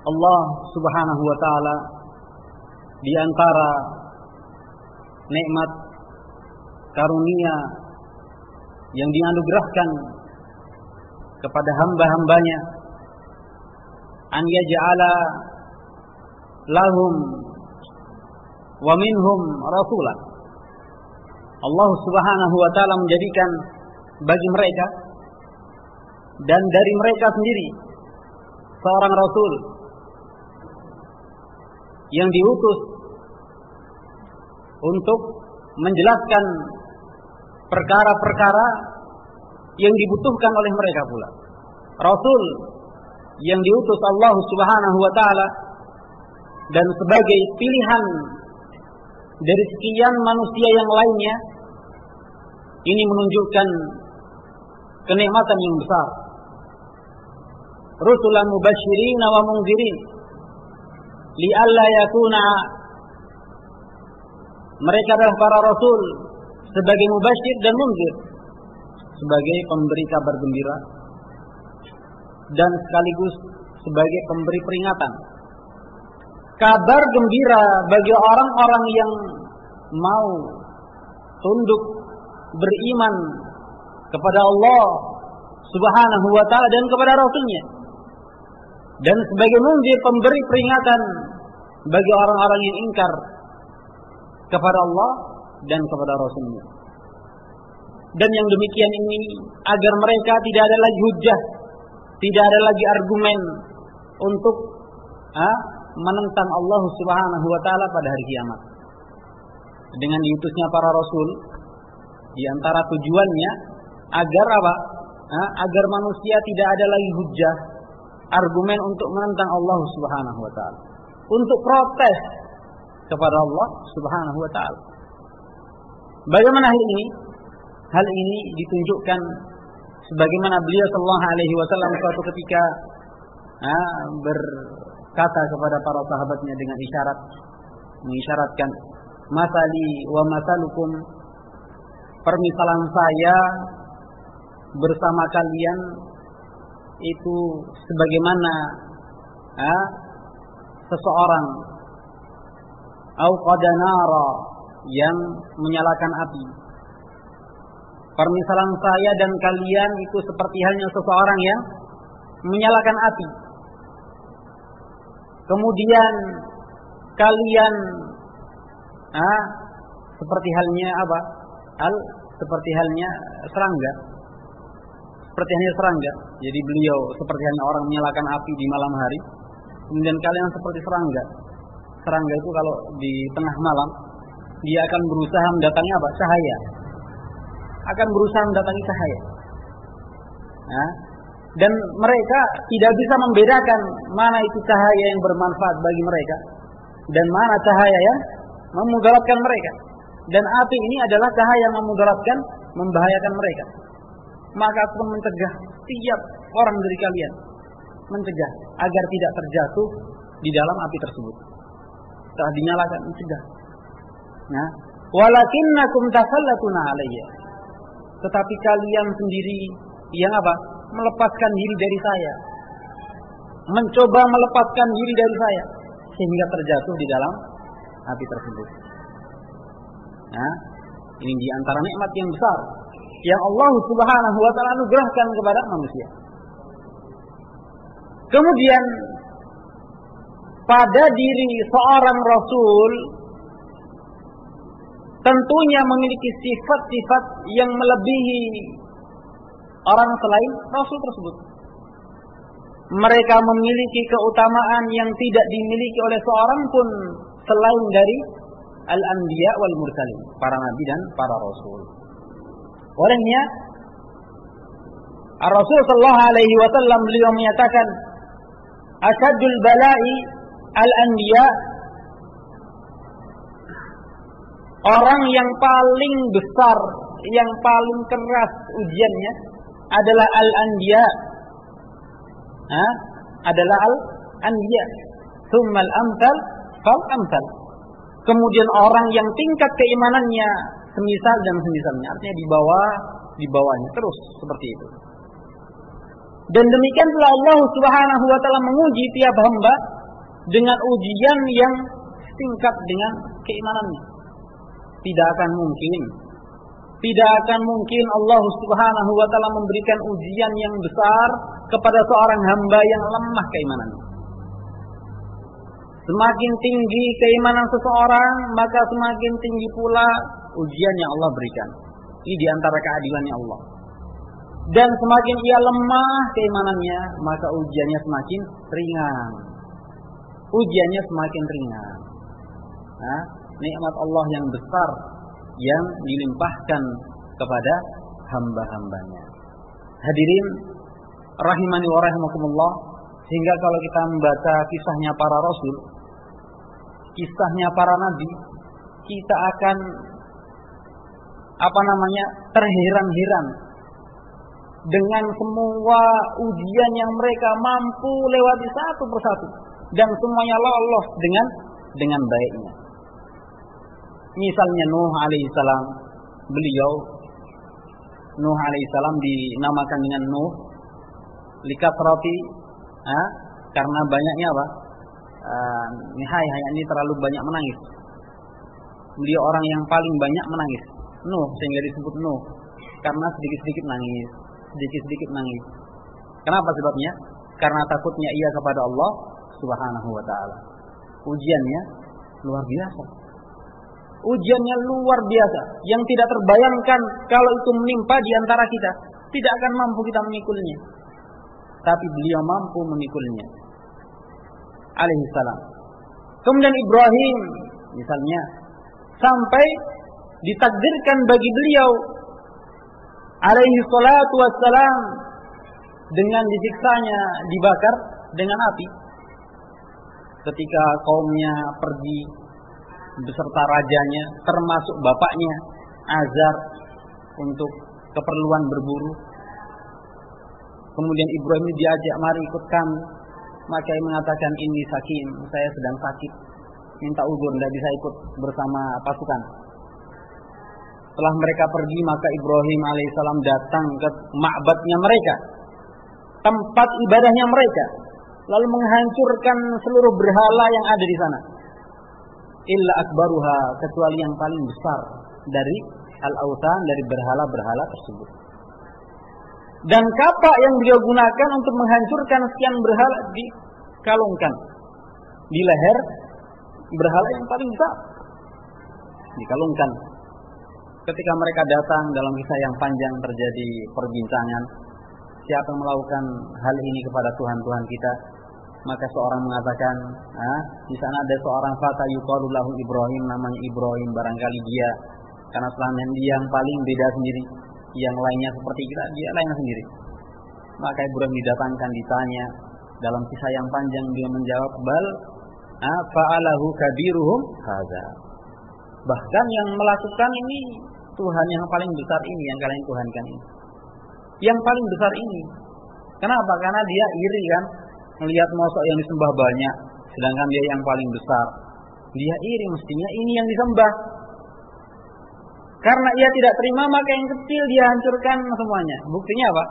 Allah Subhanahu wa taala di antara nikmat karunia yang dianugerahkan kepada hamba-hambanya, an yaj'ala lahum wa minhum rasulan. Allah Subhanahu wa taala menjadikan bagi mereka dan dari mereka sendiri seorang rasul yang diutus untuk menjelaskan perkara-perkara yang dibutuhkan oleh mereka pula. Rasul yang diutus Allah Subhanahu wa taala dan sebagai pilihan dari sekian manusia yang lainnya, ini menunjukkan kenikmatan yang besar. Rusulan mubasysyirin wa mundzirin li'alla yakuna, mereka adalah para rasul sebagai mubasyir dan munzir, sebagai pemberi kabar gembira dan sekaligus sebagai pemberi peringatan. Kabar gembira bagi orang-orang yang mau tunduk beriman kepada Allah Subhanahu wa taala dan kepada Rasulnya, dan sebagai munzir, pemberi peringatan bagi orang-orang yang ingkar kepada Allah dan kepada Rasulnya. Dan yang demikian ini agar mereka tidak ada lagi hujjah, tidak ada lagi argumen untuk menentang Allah Subhanahu wa taala pada hari kiamat. Dengan diutusnya para rasul, di antara tujuannya agar apa? Agar manusia tidak ada lagi hujjah, argumen untuk menentang Allah Subhanahu wa taala, untuk protes kepada Allah Subhanahu wa taala. Bagaimana hal ini? Hal ini ditunjukkan sebagaimana beliau sallallahu alaihi wasallam suatu ketika berkata kepada para sahabatnya dengan isyarat, mengisyaratkan, masali wa masalukum, permisalan saya bersama kalian itu sebagaimana seseorang au qadanara, yang menyalakan api. Permisalan saya dan kalian itu seperti halnya seseorang yang menyalakan api. Kemudian kalian seperti halnya apa? Seperti halnya serangga. Seperti halnya serangga. Jadi beliau seperti halnya orang menyalakan api di malam hari. Kemudian kalian seperti serangga. Serangga itu kalau di tengah malam dia akan berusaha mendatangi apa? Cahaya. Akan berusaha mendatangi cahaya. Dan mereka tidak bisa membedakan mana itu cahaya yang bermanfaat bagi mereka dan mana cahaya yang memudaratkan mereka. Dan api ini adalah cahaya yang memudaratkan, membahayakan mereka. Maka aku mencegah setiap orang dari kalian, mencegah agar tidak terjatuh di dalam api tersebut. Setelah dinyalakan, mencegah. Walakinnakum tasallatuna alayya, tetapi kalian sendiri yang apa? Melepaskan diri dari saya, mencoba melepaskan diri dari saya sehingga terjatuh di dalam api tersebut. Ini di antara nikmat yang besar yang Allah Subhanahu wa taala anugerahkan kepada manusia. Kemudian pada diri seorang rasul tentunya memiliki sifat-sifat yang melebihi orang selain rasul tersebut. Mereka memiliki keutamaan yang tidak dimiliki oleh seorang pun selain dari al-anbiya wal mursalin, para nabi dan para rasul. Olehnya Rasul sallallahu alaihi wasallam beliau menyatakan, asyadul bala'i al-anbiya, orang yang paling besar, yang paling keras ujiannya adalah al-anbiya. Adalah al-anbiya. Tsummal amsal fal amsal. Kemudian orang yang tingkat keimanannya semisal dan semisalnya, artinya di bawahnya terus seperti itu. Dan demikian pula Allah Subhanahu wa taala menguji tiap hamba dengan ujian yang setingkat dengan keimanannya. Tidak akan mungkin Allah Subhanahu wa taala memberikan ujian yang besar kepada seorang hamba yang lemah keimanannya. Semakin tinggi keimanan seseorang, maka semakin tinggi pula ujian yang Allah berikan. Ini di antara keadilannya Allah. Dan semakin ia lemah keimanannya, maka ujiannya semakin ringan. Ujiannya semakin ringan. Nah, nikmat Allah yang besar yang dilimpahkan kepada hamba-hambanya. Hadirin rahimani wa rahimakumullah, sehingga kalau kita membaca kisahnya para rasul, kisahnya para nabi, kita akan terheran-heran dengan semua ujian yang mereka mampu lewati satu persatu, dan semuanya lolos dengan baiknya. Misalnya Nuh alaihissalam, beliau Nuh alaihissalam dinamakan dengan Nuh likasrati, karena banyaknya apa? Ini terlalu banyak menangis. Beliau orang yang paling banyak menangis, Nuh, sehingga disebut Nuh, karena sedikit-sedikit nangis. Kenapa sebabnya? Karena takutnya ia kepada Allah Subhanahu wa taala. Ujiannya luar biasa. Ujiannya luar biasa yang tidak terbayangkan kalau itu menimpa di antara kita. Tidak akan mampu kita memikulnya. Tapi beliau mampu memikulnya. Alaihissalam. Kemudian Ibrahim misalnya, sampai ditakdirkan bagi beliau alaihi salatu wassalam dengan disiksanya, dibakar dengan api ketika kaumnya pergi beserta rajanya, termasuk bapaknya Azar, untuk keperluan berburu. Kemudian Ibrahim diajak, mari ikut kami. Maka ia mengatakan, ini sakim, saya sedang sakit, minta uzur, tidak bisa ikut bersama pasukan. Setelah mereka pergi, maka Ibrahim alaihissalam datang ke ma'badnya mereka, tempat ibadahnya mereka, lalu menghancurkan seluruh berhala yang ada di sana. Illa akbaruha, kecuali yang paling besar dari al-awthan, dari berhala-berhala tersebut. Dan kapak yang beliau gunakan untuk menghancurkan sekian berhala dikalungkan di leher berhala yang paling besar, dikalungkan. Ketika mereka datang, dalam kisah yang panjang terjadi perbincangan, siapa yang melakukan hal ini kepada Tuhan-Tuhan kita? Maka seorang mengatakan, di sana ada seorang fata yuqalu lahu Ibrahim, namanya Ibrahim, barangkali dia, karena selain dia yang paling beda sendiri, yang lainnya seperti kita, dia lainnya sendiri. Maka Ibrahim didatangkan, ditanya, dalam kisah yang panjang dia menjawab, bal fa'alahu kabiruhum hadza. Bahkan yang melakukan ini Tuhan yang paling besar ini, yang kalian tuhankan ini, yang paling besar ini. Kenapa? Karena dia iri kan, melihat mosok yang disembah banyak, sedangkan dia yang paling besar. Dia iri, mestinya ini yang disembah. Karena ia tidak terima, maka yang kecil dia hancurkan semuanya. Buktinya apa?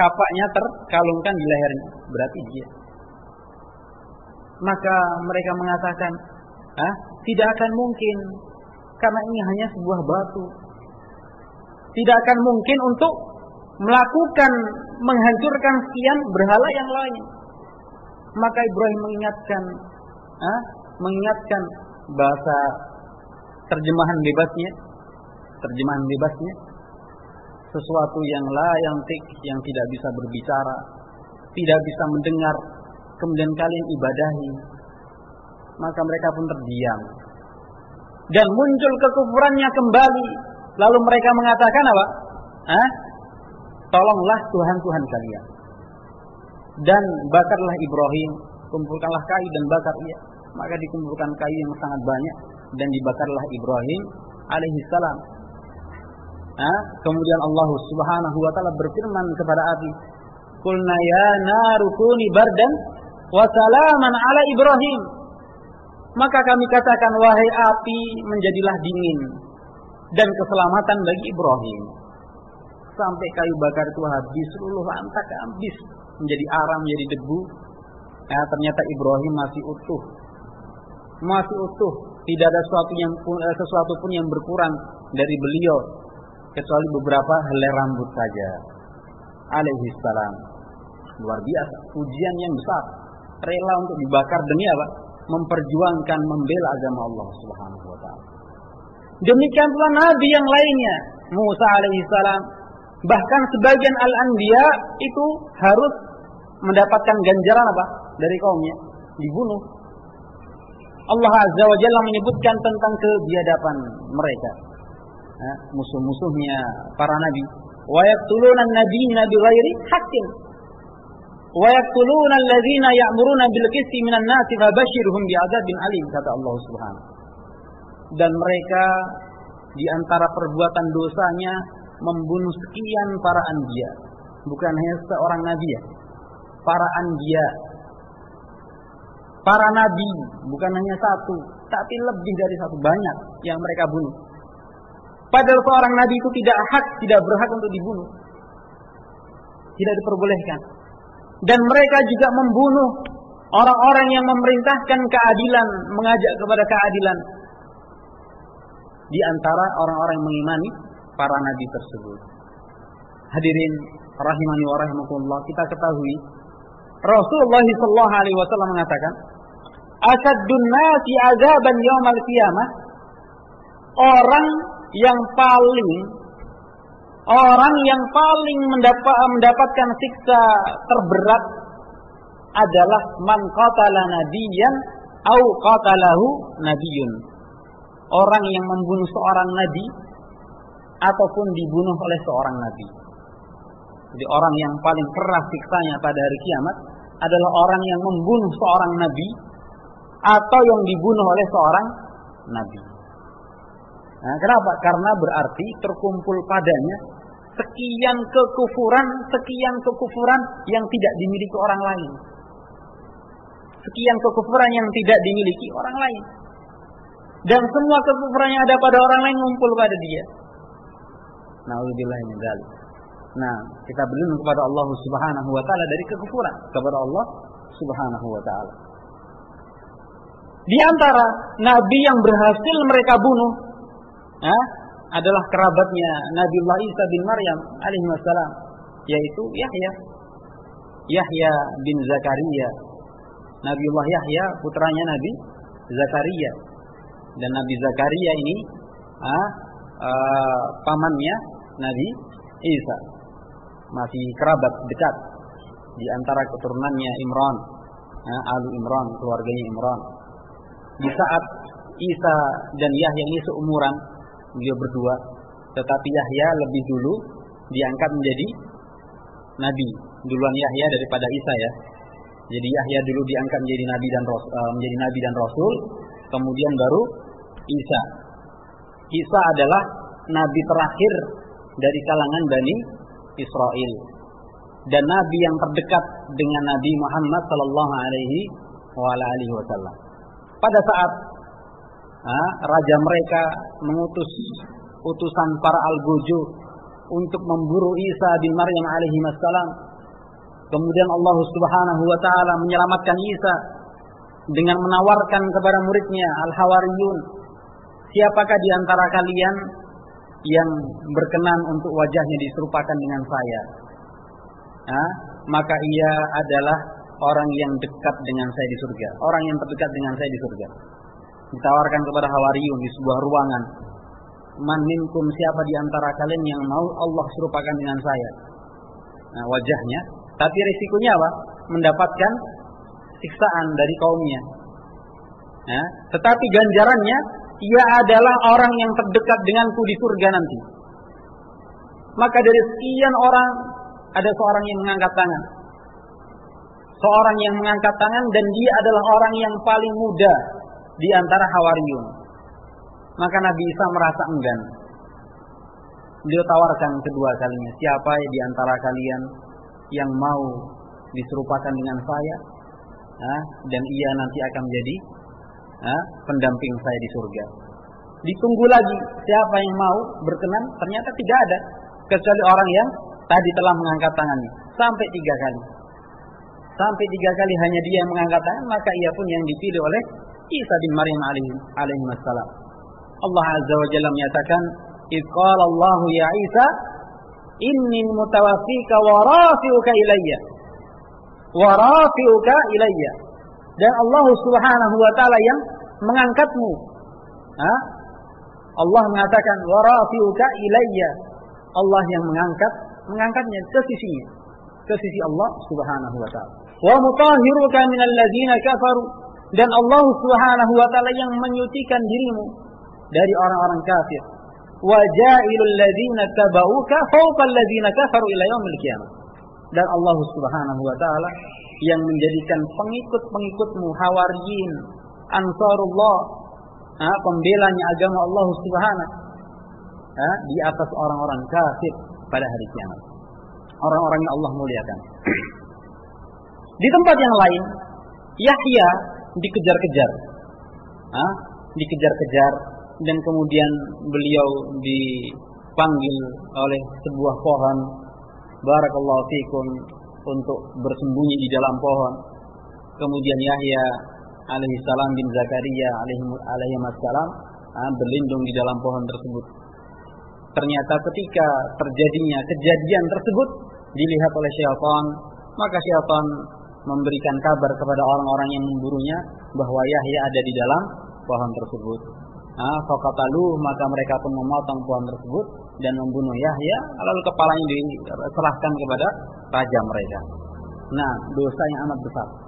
Kapaknya terkalungkan di lehernya, berarti dia. Maka mereka mengatakan, tidak akan mungkin, karena ini hanya sebuah batu. Tidak akan mungkin untuk melakukan, menghancurkan sekian berhala yang lain. Maka Ibrahim mengingatkan bahasa terjemahan bebasnya, sesuatu yang la yantik, yang tidak bisa berbicara, tidak bisa mendengar, kemudian kalian ibadahi. Maka mereka pun terdiam, dan muncul kekufurannya kembali. Lalu mereka mengatakan apa? Tolonglah Tuhan-Tuhan kalian, dan bakarlah Ibrahim, kumpulkanlah kayu dan bakar ia. Maka dikumpulkan kayu yang sangat banyak dan dibakarlah Ibrahim alaihissalam. Kemudian Allah Subhanahu wa taala berfirman kepada api, "Qulna ya naru kuni bardan wa salaman ala Ibrahim." Maka kami katakan, wahai api, menjadilah dingin dan keselamatan bagi Ibrahim. Sampai kayu bakar itu habis, seluruh lantak habis, menjadi arang, menjadi debu. ternyata Ibrahim masih utuh. Masih utuh, tidak ada sesuatu pun yang berkurang dari beliau kecuali beberapa helai rambut saja. Alaihi salam. Luar biasa, ujian yang besar. Rela untuk dibakar demi apa? Memperjuangkan, membela agama Allah Subhanahu wa taala. Demikian pula nabi yang lainnya, Musa alaihi salam. Bahkan sebagian al-anbiya itu harus mendapatkan ganjaran apa? Dari kaumnya, dibunuh. Allah Azza wa Jalla menyebutkan tentang kebiadaban mereka. Musuh-musuhnya para nabi. Wa yaqtuluna an-nabiyina bighairi haqqin. Wa yaqtuluna alladhina ya'muruna bil qisti minan nasi fabashshirhum bi'adzabin alim, kata Allah Subhanahu. Dan mereka di antara perbuatan dosanya membunuh sekian para anbiya. Bukan hanya seorang nabi ya. Para anbiya. Para nabi, bukan hanya satu, tapi lebih dari satu, banyak yang mereka bunuh. Padahal seorang nabi itu tidak berhak untuk dibunuh. Tidak diperbolehkan. Dan mereka juga membunuh orang-orang yang memerintahkan keadilan, mengajak kepada keadilan. Di antara orang-orang yang mengimani para nabi tersebut. Hadirin rahimani wa rahimakumullah, kita ketahui Rasulullah sallallahu alaihi wasallam mengatakan, "Asyaddun nasi azaban yaumal qiyamah." Orang yang paling mendapatkan siksa terberat adalah man qatala nabiyyan au qatalahu nabiyyun. Orang yang membunuh seorang nabi ataupun dibunuh oleh seorang nabi. Jadi orang yang paling keras siksanya pada hari kiamat adalah orang yang membunuh seorang nabi atau yang dibunuh oleh seorang nabi. Nah, kenapa? Karena berarti terkumpul padanya sekian kekufuran yang tidak dimiliki orang lain. Sekian kekufuran yang tidak dimiliki orang lain. Dan semua kekufuran yang ada pada orang lain ngumpul pada dia. Na'udzubillahi min dzalik. Nah, kita berlindung kepada Allah Subhanahu wa taala dari kekufuran kepada Allah Subhanahu wa taala. Di antara nabi yang berhasil mereka bunuh adalah kerabatnya Nabiullah Isa bin Maryam alaihi wassalam, yaitu Yahya bin Zakaria. Nabiullah Yahya putranya Nabi Zakaria. Dan Nabi Zakaria ini pamannya Nabi Isa. Masih kerabat dekat di antara keturunannya Imran, Alu Imran, keluarganya Imran. Di saat Isa dan Yahya ini seumuran, beliau berdua, tetapi Yahya lebih dulu diangkat menjadi nabi. Duluan Yahya daripada Isa ya. Jadi Yahya dulu diangkat menjadi nabi dan rasul, kemudian baru Isa. Isa adalah nabi terakhir dari kalangan Bani Israel dan nabi yang terdekat dengan Nabi Muhammad sallallahu alaihi wasallam. Pada saat raja mereka mengutus utusan para algojo untuk memburu Isa bin Maryam alaihi wassalam, kemudian Allah Subhanahu wa taala menyelamatkan Isa dengan menawarkan kepada muridnya al-Hawariyun, siapakah di antara kalian yang berkenan untuk wajahnya diserupakan dengan saya? Maka ia adalah orang yang dekat dengan saya di surga, orang yang terdekat dengan saya di surga. Ditawarkan kepada Hawariyun di sebuah ruangan, man minkum, siapa di antara kalian yang mau Allah serupakan dengan saya wajahnya, tapi risikonya apa? Mendapatkan siksaan dari kaumnya. Tetapi ganjarannya, ia adalah orang yang terdekat denganku di surga nanti. Maka dari sekian orang ada seorang yang mengangkat tangan. Seorang yang mengangkat tangan, dan dia adalah orang yang paling muda di antara Hawariyun. Maka Nabi Isa merasa enggan. Beliau tawarkan kedua kalinya, siapa di antara kalian yang mau diserupakan dengan saya, dan ia nanti akan menjadi pendamping saya di surga. Ditunggu lagi, siapa yang mau berkenan? Ternyata tidak ada, kecuali orang yang tadi telah mengangkat tangannya, sampai 3 kali. sampai 3 kali hanya dia yang mengangkat tangan, maka ia pun yang dipilih oleh Isa bin Maryam alaihi wassalam. Allah Azza wa Jalla menyatakan, "Idz qala Allah ya Isa, inni mutawaffika wa rafi'uka ilayya." Wa rafi'uka ilayya. Dan Allah Subhanahu wa taala yang mengangkatmu. Allah mengatakan wa rafi'uka ilayya. Allah yang mengangkatnya ke sisi Allah Subhanahu wa taala. Wa mutahhiruka minal ladzina kafaru. Dan Allah Subhanahu wa taala yang menyucikan dirimu dari orang-orang kafir. Wa ja'ilul ladzina tabauka fawqal ladzina kafaru ila yaumil qiyamah. Dan Allah Subhanahu wa taala yang menjadikan pengikut-pengikutmu hawariyin, ansarullah, pembelanya agama Allah Subhanahu di atas orang-orang kafir pada hari kiamat. Orang-orang yang Allah muliakan. Di tempat yang lain, Yahya dikejar-kejar. Dikejar-kejar dan kemudian beliau dipanggil oleh sebuah pohon. Barakallahu fikum, untuk bersembunyi di dalam pohon. Kemudian Yahya alaihi salam bin Zakaria alaihi salam berlindung di dalam pohon tersebut. Ternyata ketika terjadinya kejadian tersebut dilihat oleh syaitan, maka syaitan memberikan kabar kepada orang-orang yang memburunya bahwa Yahya ada di dalam pohon tersebut. Faqatalu, maka mereka pun memotong pohon tersebut dan membunuh Yahya, lalu kepalanya diserahkan kepada raja mereka. Nah, dosa yang amat besar.